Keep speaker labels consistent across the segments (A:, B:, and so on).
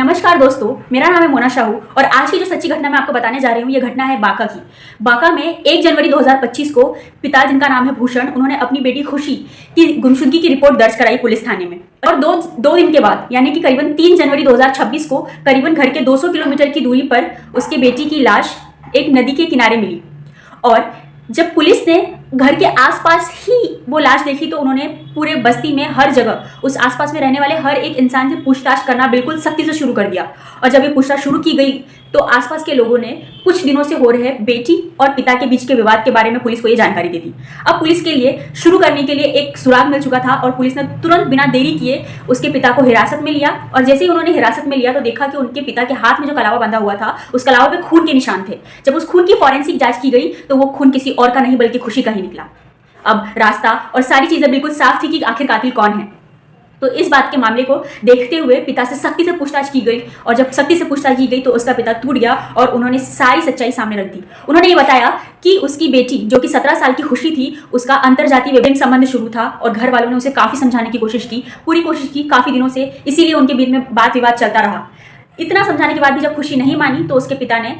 A: नमस्कार दोस्तों, मेरा नाम है मोना शाहू और आज की जो सच्ची घटना मैं आपको बताने जा रही हूँ, ये घटना है बांका की। बांका में 1 जनवरी 2025 को पिता जिनका नाम है भूषण, उन्होंने अपनी बेटी खुशी की गुमशुदगी की रिपोर्ट दर्ज कराई पुलिस थाने में। और दो दिन के बाद यानी कि करीबन 3 जनवरी 2026 को करीबन घर के 200 किलोमीटर की दूरी पर उसके बेटी की लाश एक नदी के किनारे मिली। और जब पुलिस ने घर के आसपास ही वो लाश देखी तो उन्होंने पूरे बस्ती में हर जगह उस आसपास में रहने वाले हर एक इंसान से पूछताछ करना बिल्कुल सख्ती से शुरू कर दिया। और जब ये पूछताछ शुरू की गई तो आसपास के लोगों ने कुछ दिनों से हो रहे बेटी और पिता के बीच के विवाद के बारे में पुलिस को ये जानकारी दी थी। अब पुलिस के लिए शुरू करने के लिए एक सुराग मिल चुका था और पुलिस ने तुरंत बिना देरी किए उसके पिता को हिरासत में लिया। और जैसे ही उन्होंने हिरासत में लिया तो देखा कि उनके पिता के हाथ में जो कलावा बंधा हुआ था उस कलावा पे खून के निशान थे। जब उस खून की फॉरेंसिक जांच की गई तो वो खून किसी और का नहीं बल्कि खुशी का ही निकला। अब रास्ता और सारी चीजें बिल्कुल साफ थी कि आखिर कातिल कौन है। तो इस बात के मामले को देखते हुए पिता से सख्ती से पूछताछ की गई और जब सख्ती से पूछताछ की गई तो उसका पिता टूट गया और उन्होंने सारी सच्चाई सामने रख दी। उन्होंने ये बताया कि उसकी बेटी जो कि 17 साल की खुशी थी, उसका अंतरजातीय वैवाहिक संबंध शुरू था और घर वालों ने उसे काफी समझाने की कोशिश की, पूरी कोशिश की काफी दिनों से, इसीलिए उनके बीच में बात विवाद चलता रहा। इतना समझाने के बाद भी जब खुशी नहीं मानी तो उसके पिता ने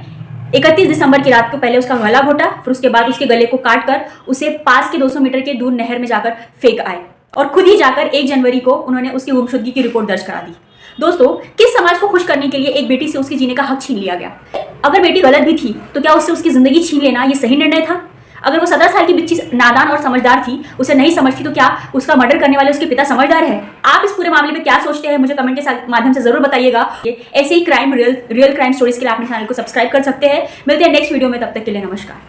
A: 31 दिसंबर की रात को पहले उसका गला घोटा, फिर उसके बाद उसके गले को काट कर उसे पास के 200 मीटर के दूर नहर में जाकर फेंक आए और खुद ही जाकर 1 जनवरी को उन्होंने उसकी गुमशुदगी की रिपोर्ट दर्ज करा दी। दोस्तों, किस समाज को खुश करने के लिए एक बेटी से उसके जीने का हक छीन लिया गया? अगर बेटी गलत भी थी तो क्या उससे उसकी जिंदगी छीन लेना ये सही निर्णय था? अगर वो 17 साल की बच्ची नादान और समझदार थी, उसे नहीं समझती, तो क्या उसका मर्डर करने वाले उसके पिता समझदार है? आप इस पूरे मामले में क्या सोचते हैं मुझे कमेंट के माध्यम से जरूर बताइएगा। ऐसे ही क्राइम रियल क्राइम स्टोरीज के लिए अपने चैनल को सब्सक्राइब कर सकते हैं। मिलते हैं नेक्स्ट वीडियो में, तब तक के लिए नमस्कार।